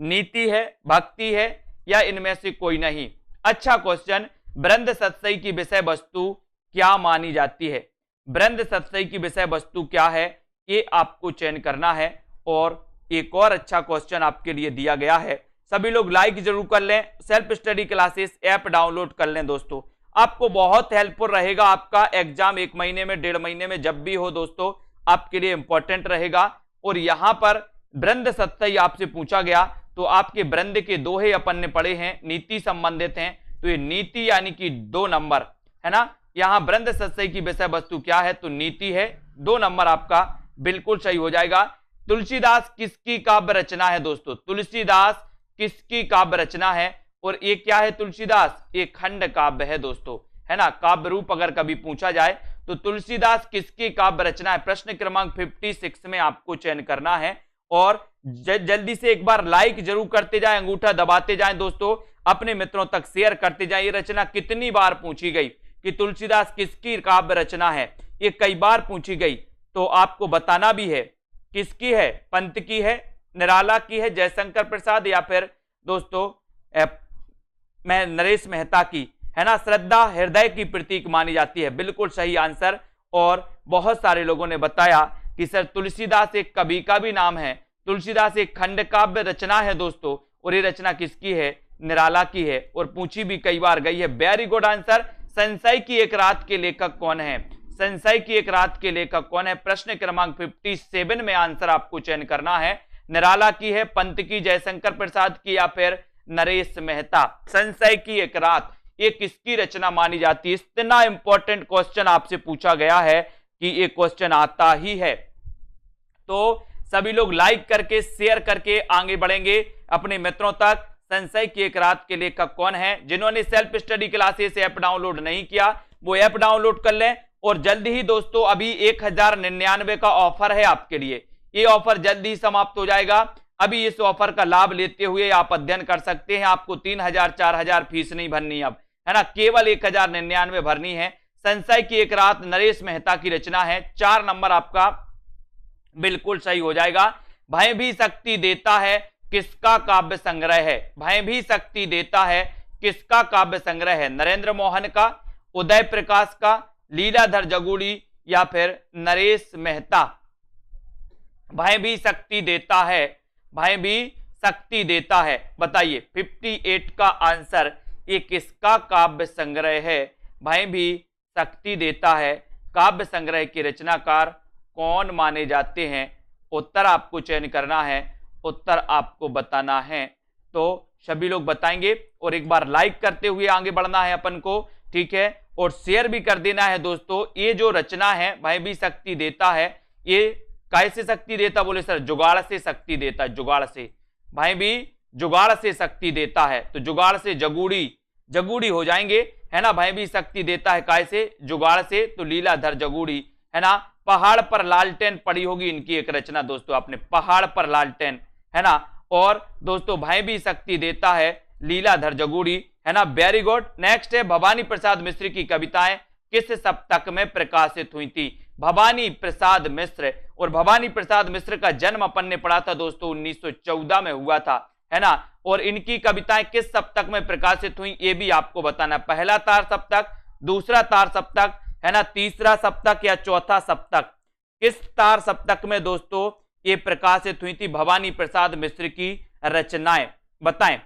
नीति है, भक्ति है, या इनमें से कोई नहीं? अच्छा क्वेश्चन, ब्रंद सत्सई की विषय वस्तु क्या मानी जाती है? ब्रंद सत्सई की विषय वस्तु क्या है ये आपको चयन करना है। और एक और अच्छा क्वेश्चन आपके लिए दिया गया है, सभी लोग लाइक जरूर कर लें, self study classes app download कर लें दोस्तों, आपको बहुत हेल्पफुल रहेगा। आपका एग्जाम 1 महीने में, 1.5 महीने में जब भी हो दोस्तों, आपके लिए इंपॉर्टेंट रहेगा। और यहां पर ब्रंद सत्सई आपसे पूछा गया तो आपके ब्रंद के दोहे अपन ने पढ़े हैं, नीति संबंधित हैं, तो ये नीति यानी कि 2 नंबर है ना। यहां ब्रंद सत्सई की विषय वस्तु क्या है? तो नीति है, 2 नंबर आपका बिल्कुल सही हो जाएगा। तुलसीदास किसकी काव्य रचना है दोस्तों? तुलसीदास किसकी काव्य रचना है? और ये क्या है तुलसीदास? ये खंड काव्य है दोस्तों, है ना। काव्य रूप अगर कभी पूछा जाए तो तुलसीदास किसकी काव्य रचना है? प्रश्न क्रमांक 56 में आपको चयन करना है। और जल्दी से एक बार लाइक जरूर करते जाएं, अंगूठा दबाते जाएं दोस्तों, अपने मित्रों तक शेयर करते जाएं। ये रचना कितनी बार पूछी गई कि तुलसीदास किसकी काव्य रचना है? ये कई बार पूछी गई, तो आपको बताना भी है किसकी है। पंत की है, निराला की है, जयशंकर प्रसाद, या फिर दोस्तों नरेश मेहता की, है ना। श्रद्धा हृदय की प्रतीक मानी जाती है, बिल्कुल सही आंसर। और बहुत सारे लोगों ने बताया कि सर तुलसीदास एक कवि का भी नाम है, तुलसीदास एक खंड काव्य रचना है दोस्तों, और ये रचना किसकी है? निराला की है, और पूछी भी कई बार गई है। Very good answer. संशय की एक रात के लेखक कौन है? संशय की एक रात के लेखक कौन है? प्रश्न क्रमांक 57 में आंसर आपको चयन करना है। निराला की है, पंत की, जयशंकर प्रसाद की, या फिर नरेश मेहता। संशय की एक रात ये किसकी रचना मानी जाती है? इतना इंपॉर्टेंट क्वेश्चन आपसे पूछा गया है कि ये क्वेश्चन आता ही है। तो सभी लोग लाइक करके, शेयर करके आगे बढ़ेंगे अपने मित्रों तक। संशय की एक रात के लेखक कौन है? जिन्होंने self study classes app download नहीं किया वो ऐप डाउनलोड कर लें। और जल्दी ही दोस्तों अभी 1099 का ऑफर है आपके लिए, ये ऑफर जल्दी ही समाप्त हो जाएगा। अभी इस ऑफर का लाभ लेते हुए आप अध्ययन कर सकते हैं, आपको 3000 4000 फीस नहीं भरनी अब, है ना, केवल 1099 भरनी है। संशय की एक रात नरेश मेहता की रचना है, 4 नंबर आपका बिल्कुल सही हो जाएगा। भय भी शक्ति देता है किसका काव्य संग्रह है? भय भी शक्ति देता है किसका काव्य संग्रह है? नरेंद्र मोहन का, उदय प्रकाश का, लीलाधर जगुड़ी, या फिर नरेश मेहता? भय भी शक्ति देता है, भय भी शक्ति देता है, बताइए 58 का आंसर ये किसका काव्य संग्रह है? भय भी शक्ति देता है काव्य संग्रह के रचनाकार कौन माने जाते हैं? उत्तर आपको चयन करना है, उत्तर आपको बताना है। तो सभी लोग बताएंगे और एक बार लाइक करते हुए आगे बढ़ना है अपन को। ठीक है, और शेयर भी कर देना है दोस्तों। ये जो रचना है भाई भी शक्ति देता है, ये कैसे शक्ति देता, बोले सर जुगाड़ से शक्ति देता है, जुगाड़ से, भाई भी जुगाड़ से शक्ति देता है, तो जुगाड़ से जगूड़ी, जगूड़ी हो जाएंगे, है ना। भाई भी शक्ति देता है कैसे, जुगाड़ से, तो लीलाधर जगूड़ी, है ना। पहाड़ पर लालटेन पड़ी होगी इनकी एक रचना दोस्तों, आपने पहाड़ पर लालटेन, है ना। और दोस्तों भाई भी शक्ति देता है लीलाधर जगूड़ी, है ना। Very good. नेक्स्ट है भवानी प्रसाद मिश्र की कविताएं किस सप्तक में प्रकाशित हुई थी। भवानी प्रसाद मिश्र, और भवानी प्रसाद मिश्र का जन्म अपन ने पढ़ा था दोस्तों 1914 में हुआ था, है ना। और इनकी कविताएं किस सप्तक में प्रकाशित हुई ये भी आपको बताना, पहला तार सप्तक, दूसरा तार सप्तक, है ना, तीसरा सप्तक या चौथा सप्तक, किस तार सप्तक में दोस्तों ये प्रकाशित हुई थी भवानी प्रसाद मिश्र की रचनाएं, बताएं।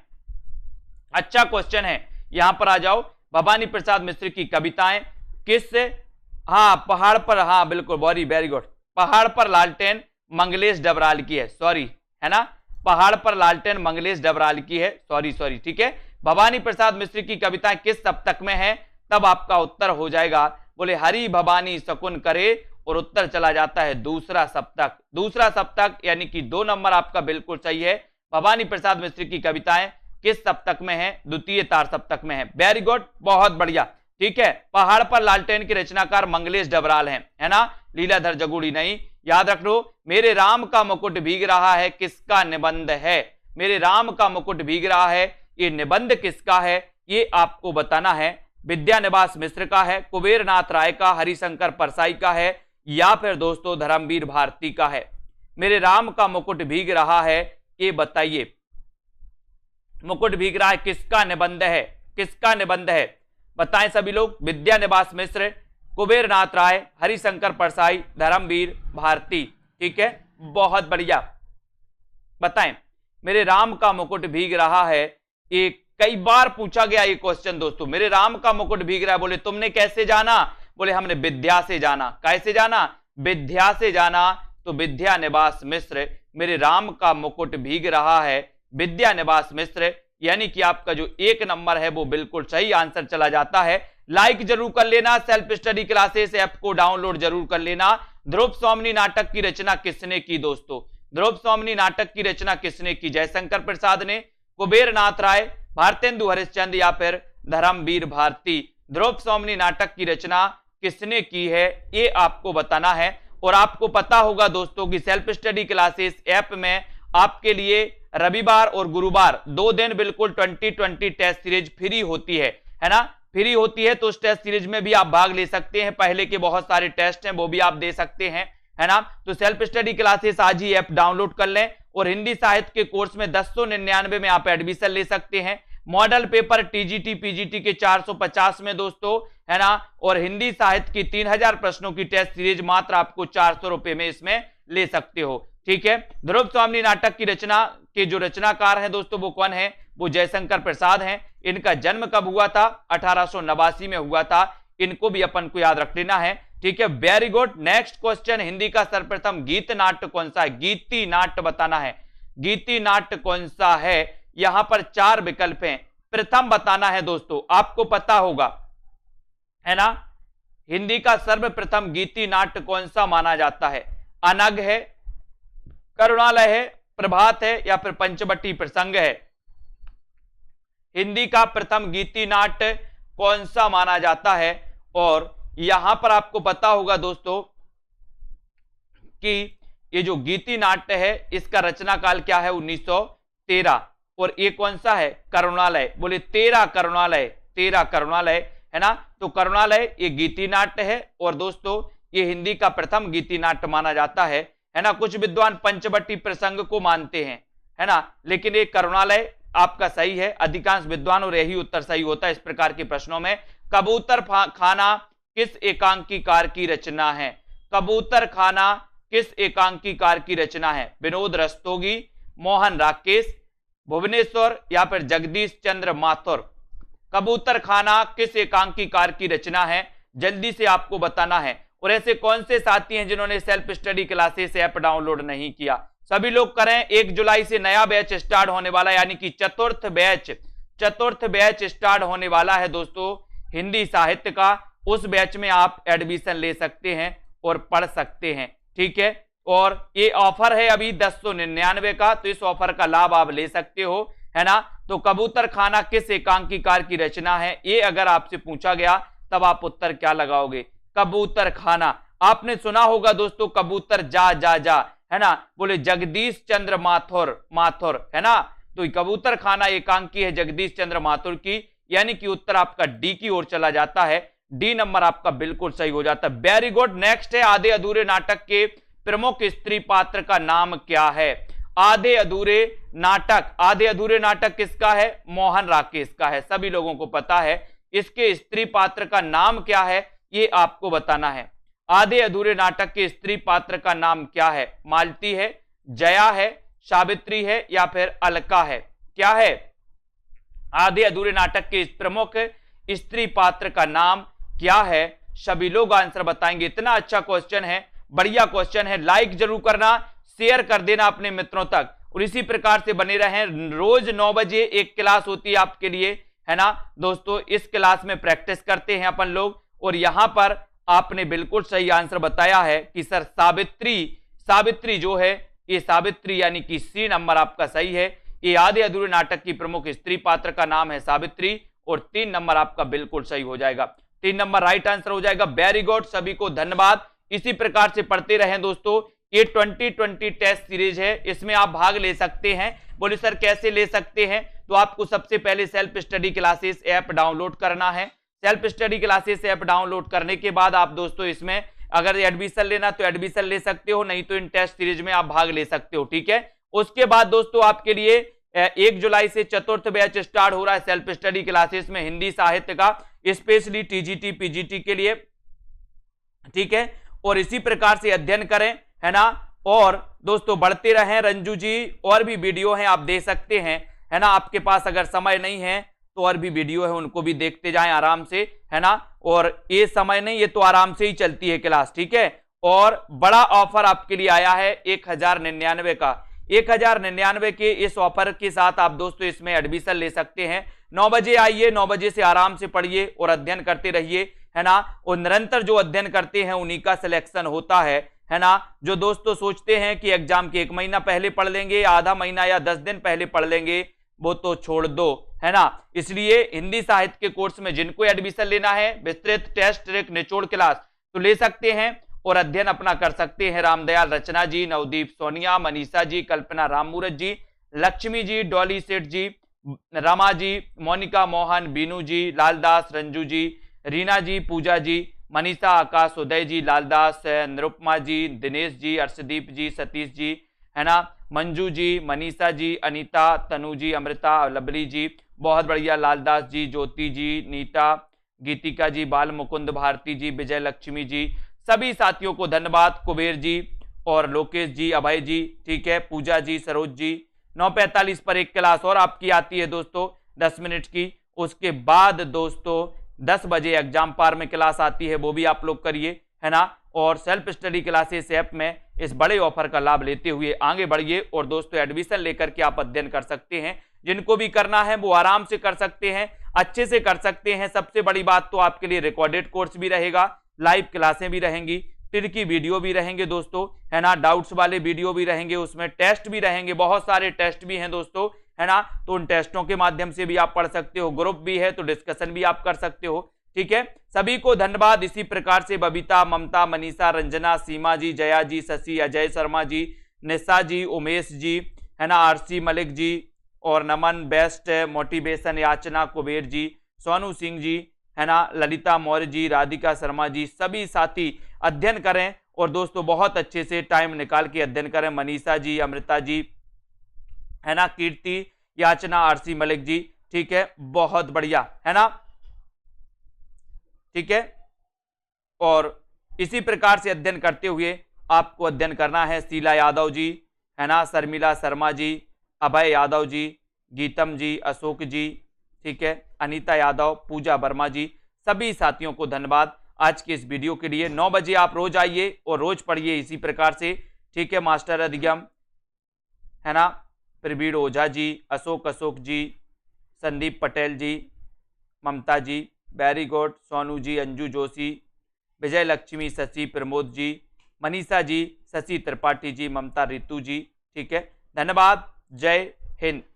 अच्छा क्वेश्चन है, यहां पर आ जाओ। भवानी प्रसाद मिश्र की कविताएं किस, हाँ पहाड़ पर, हाँ बिल्कुल, वेरी गुड, पहाड़ पर लालटेन मंगलेश डबराल की है, सॉरी, है ना, पहाड़ पर लालटेन मंगलेश डबराल की है, सॉरी, ठीक है। भवानी प्रसाद मिश्र की कविताएं किस सप्तक में है, तब आपका उत्तर हो जाएगा, बोले हरि भवानी शकुन करे, और उत्तर चला जाता है दूसरा सप्तक, दूसरा सप्तक, यानी कि 2 नंबर आपका बिल्कुल सही है। भवानी प्रसाद मिश्र की कविताएं किस सप्तक में है, द्वितीय तार सप्तक में है। वेरी गुड, बहुत बढ़िया, ठीक है। पहाड़ पर लालटेन के रचनाकार मंगलेश डबराल हैं, है ना, लीलाधर जगूड़ी नहीं। याद रख लो, मेरे राम का मुकुट भीग रहा है किसका निबंध है, मेरे राम का मुकुट भीग रहा है, ये निबंध किसका है, ये आपको बताना है। विद्यानिवास मिश्र का है, कुबेर नाथ राय का, हरिशंकर परसाई का है, या फिर दोस्तों धर्मवीर भारती का है। मेरे राम का मुकुट भीग रहा है, ये बताइए, मुकुट भीग रहा है किसका निबंध है, किसका निबंध है, बताएं सभी लोग। विद्यानिवास मिश्र, कुबेर नाथ राय, हरिशंकर परसाई, धर्मवीर भारती, ठीक है, बहुत बढ़िया, बताएं। मेरे राम का मुकुट भीग रहा है, ये कई बार पूछा गया ये क्वेश्चन दोस्तों, मेरे राम का मुकुट भीग रहा है, बोले तुमने कैसे जाना, बोले हमने विद्या से जाना, कैसे जाना, विद्या से जाना, तो विद्यानिवास मिश्र, मेरे राम का मुकुट भीग रहा है, विद्यानिवास मिश्र, यानी कि आपका जो 1 नंबर है वो बिल्कुल सही आंसर चला जाता है। लाइक जरूर कर लेना, सेल्फ स्टडी क्लासेस ऐप को डाउनलोड जरूर कर लेना। ध्रुव स्वामिनी नाटक की रचना किसने की दोस्तों, ध्रुव स्वामिनी नाटक की रचना किसने की, जयशंकर प्रसाद ने, कुबेर नाथ राय, भारतेंदु हरिश्चंद्र, या फिर धर्मवीर भारती। ध्रुव स्वामिनी नाटक की रचना किसने की है ये आपको बताना है। और आपको पता होगा दोस्तों कि सेल्फ स्टडी क्लासेस ऐप में आपके लिए रविवार और गुरुवार 2 दिन बिल्कुल 2020 टेस्ट सीरीज फ्री होती है ना, फ्री होती है, तो उस टेस्ट सीरीज में भी आप भाग ले सकते हैं। पहले के बहुत सारे टेस्ट हैं वो भी आप दे सकते हैं, है ना। तो सेल्फ स्टडी क्लासेस आज ही ऐप डाउनलोड कर लें, और हिंदी साहित्य के कोर्स में 1099 में आप एडमिशन ले सकते हैं। मॉडल पेपर टीजीटी पीजीटी के 450 में दोस्तों, है ना, और हिंदी साहित्य की 3000 प्रश्नों की टेस्ट सीरीज मात्र आपको 400 रुपए में इसमें ले सकते हो, ठीक है। ध्रुव स्वामिनी नाटक की रचना के जो रचनाकार हैं दोस्तों वो कौन है, वो जयशंकर प्रसाद हैं। इनका जन्म कब हुआ था, 1889 में हुआ था, इनको भी अपन को याद रख लेना है, ठीक है। Very good. Next question, Hindi का सर्वप्रथम गीत नाट्य कौन सा है, गीति नाट्य बताना है, गीति नाट्य कौन सा है। यहां पर 4 विकल्प हैं, प्रथम बताना है दोस्तों, आपको पता होगा, है ना। हिंदी का सर्वप्रथम गीति नाट्य कौन सा माना जाता है, अनग है, करुणालय है, प्रभात है, या फिर पंचवटी प्रसंग है। हिंदी का प्रथम गीति नाट्य कौन सा माना जाता है। और यहां पर आपको पता होगा दोस्तों कि ये जो गीति नाट्य है इसका रचना काल क्या है, 1913, और ये कौन सा है, करुणालय, बोले 13 करुणालय, 13 करुणालय, है ना। तो करुणालय ये गीति नाट्य है, और दोस्तों ये हिंदी का प्रथम गीति नाट्य माना जाता है ना। कुछ विद्वान पंचवटी प्रसंग को मानते हैं, है ना, लेकिन ये करुणालय आपका सही है। अधिकांश विद्वान और यही उत्तर सही होता है इस प्रकार के प्रश्नों में। कबूतर खाना किस एकांकीकार की रचना है, कबूतर खाना किस एकांकीकार की रचना है, विनोद रस्तोगी, मोहन राकेश, भुवनेश्वर, या फिर जगदीश चंद्र माथुर। कबूतर खाना किस एकांकीकार की रचना है, जल्दी से आपको बताना है। और ऐसे कौन से साथी हैं जिन्होंने self study classes app download नहीं किया, सभी लोग करें। 1 जुलाई से नया बैच स्टार्ट होने वाला है, यानी कि चतुर्थ बैच स्टार्ट होने वाला है दोस्तों। हिंदी साहित्य का, उस बैच में आप एडमिशन ले सकते हैं और पढ़ सकते हैं। ठीक है, और ये ऑफर है अभी 1099 का, तो इस ऑफर का लाभ आप ले सकते हो, है ना। तो कबूतर खाना किस एकांकीकार की रचना है, ये अगर आपसे पूछा गया तब आप उत्तर क्या लगाओगे? कबूतर खाना। आपने सुना होगा दोस्तों, कबूतर जा जा जा, है ना, बोले जगदीश चंद्र माथुर, माथुर, है ना। तो कबूतर खाना एकांकी है जगदीश चंद्र माथुर की, यानी कि उत्तर आपका डी की ओर चला जाता है। डी नंबर आपका बिल्कुल सही हो जाता है। Very good. नेक्स्ट है, आधे अधूरे नाटक के प्रमुख स्त्री पात्र का नाम क्या है? आधे अधूरे नाटक, आधे अधूरे नाटक किसका है? मोहन राकेश का है, सभी लोगों को पता है। इसके स्त्री पात्र का नाम क्या है, ये आपको बताना है। आधे अधूरे नाटक के स्त्री पात्र का नाम क्या है? मालती है, जया है, सावित्री है, या फिर अलका है? क्या है आधे अधूरे नाटक के प्रमुख स्त्री पात्र का नाम क्या है? सभी लोग आंसर बताएंगे। इतना अच्छा क्वेश्चन है, बढ़िया क्वेश्चन है। लाइक जरूर करना, शेयर कर देना अपने मित्रों तक, और इसी प्रकार से बने रहें। रोज 9 बजे एक क्लास होती है आपके लिए, है ना दोस्तों। इस क्लास में प्रैक्टिस करते हैं अपन लोग, और यहां पर आपने बिल्कुल सही आंसर बताया है कि सर सावित्री, सावित्री जो है ये सावित्री, यानी कि सी नंबर आपका सही है। ये आधे अधूरे नाटक की प्रमुख स्त्री पात्र का नाम है सावित्री, और 3 नंबर आपका बिल्कुल सही हो जाएगा। 3 नंबर राइट आंसर हो जाएगा। वेरी गुड, सभी को धन्यवाद। इसी प्रकार से पढ़ते रहें दोस्तों। ये 2020 टेस्ट सीरीज है, इसमें आप भाग ले सकते हैं। बोले सर कैसे ले सकते हैं? तो आपको सबसे पहले self study classes app download करना है। Self study classes app download करने के बाद आप दोस्तों इसमें अगर एडमिशन लेना तो एडमिशन ले सकते हो, नहीं तो इन टेस्ट सीरीज में आप भाग ले सकते हो। ठीक है, उसके बाद दोस्तों आपके लिए 1 जुलाई से चतुर्थ बैच स्टार्ट हो रहा है सेल्फ स्टडी क्लासेस में हिंदी साहित्य का, स्पेशली टीजीटी पीजीटी के लिए। ठीक है, और इसी प्रकार से अध्ययन करें, है ना। और दोस्तों बढ़ते रहें। रंजू जी और भी वीडियो हैं, आप दे सकते हैं, है ना। आपके पास अगर समय नहीं है तो और भी वीडियो है, उनको भी देखते जाएं आराम से, है ना। और ये समय नहीं, ये तो आराम से ही चलती है क्लास। ठीक है, और बड़ा ऑफर आपके लिए आया है 1099 का। 1099 के इस ऑफर के साथ आप दोस्तों इसमें एडमिशन ले सकते हैं। 9 बजे आइए, 9 बजे से आराम से पढ़िए और अध्ययन करते रहिए, है ना। और निरंतर जो अध्ययन करते हैं उन्हीं का सिलेक्शन होता है ना। जो दोस्तों सोचते हैं कि एग्जाम के 1 महीना पहले पढ़ लेंगे, आधा महीना या 10 दिन पहले पढ़ लेंगे, वो तो छोड़ दो, है ना। इसलिए हिंदी साहित्य के कोर्स में जिनको एडमिशन लेना है, विस्तृत टेस्ट ट्रिक निचोड़ क्लास तो ले सकते हैं और अध्ययन अपना कर सकते हैं। रामदयाल रचना जी, नवदीप सोनिया, मनीषा जी, कल्पना राममूरत जी, लक्ष्मी जी, डॉली सेठ जी, रमा जी, मोनिका मोहन, बीनू जी, लालदास, रंजू जी, रीना जी, पूजा जी, मनीषा, आकाश, उदय जी, लालदास, निरुपमा जी, दिनेश जी, अर्शदीप जी, सतीश जी, है ना, मंजू जी, मनीषा जी, अनीता, तनु जी, अमृता, लवली जी, बहुत बढ़िया, लालदास जी, ज्योति जी, नीता, गीतिका जी, बाल मुकुंद, भारती जी, विजय लक्ष्मी जी, सभी साथियों को धन्यवाद। कुबेर जी और लोकेश जी, अभय जी, ठीक है, पूजा जी, सरोज जी। 9:45 पर एक क्लास और आपकी आती है दोस्तों 10 मिनट की। उसके बाद दोस्तों 10 बजे एग्जाम पार में क्लास आती है, वो भी आप लोग करिए, है ना। और सेल्फ स्टडी क्लासेस ऐप में इस बड़े ऑफर का लाभ लेते हुए आगे बढ़िए और दोस्तों एडमिशन लेकर के आप अध्ययन कर सकते हैं। जिनको भी करना है वो आराम से कर सकते हैं, अच्छे से कर सकते हैं। सबसे बड़ी बात तो आपके लिए रिकॉर्डेड कोर्स भी रहेगा, लाइव क्लासें भी रहेंगी, तिरकी वीडियो भी रहेंगे दोस्तों, है ना, डाउट्स वाले वीडियो भी रहेंगे, उसमें टेस्ट भी रहेंगे, बहुत सारे टेस्ट भी हैं दोस्तों, है ना। तो उन टेस्टों के माध्यम से भी आप पढ़ सकते हो, ग्रुप भी है तो डिस्कशन भी आप कर सकते हो। ठीक है, सभी को धन्यवाद। इसी प्रकार से बबीता, ममता, मनीषा, रंजना, सीमा जी, जया जी, शशि, अजय शर्मा जी, निशा जी, उमेश जी, है ना, आरसी मलिक जी, और नमन, बेस्ट मोटिवेशन, याचना, कुबेर जी, सोनू सिंह जी, है ना, ललिता मौर्य जी, राधिका शर्मा जी, सभी साथी अध्ययन करें और दोस्तों बहुत अच्छे से टाइम निकाल के अध्ययन करें। मनीषा जी, अमृता जी, है ना, कीर्ति, याचना, आरसी मलिक जी, ठीक है, बहुत बढ़िया, है ना, ठीक है। और इसी प्रकार से अध्ययन करते हुए आपको अध्ययन करना है। शीला यादव जी, है ना, शर्मिला शर्मा जी, अभय यादव जी, गीतम जी, अशोक जी, ठीक है, अनीता यादव, पूजा वर्मा जी, सभी साथियों को धन्यवाद आज के इस वीडियो के लिए। 9 बजे आप रोज आइए और रोज पढ़िए इसी प्रकार से, ठीक है। मास्टर अधिगम, है ना, प्रवीण ओझा जी, अशोक जी, संदीप पटेल जी, ममता जी, वेरी गुड। सोनू जी, अंजू जोशी, विजय लक्ष्मी, शशि, प्रमोद जी, मनीषा जी, शशि त्रिपाठी जी, ममता, रितु जी। ठीक है, धन्यवाद। जय हिंद।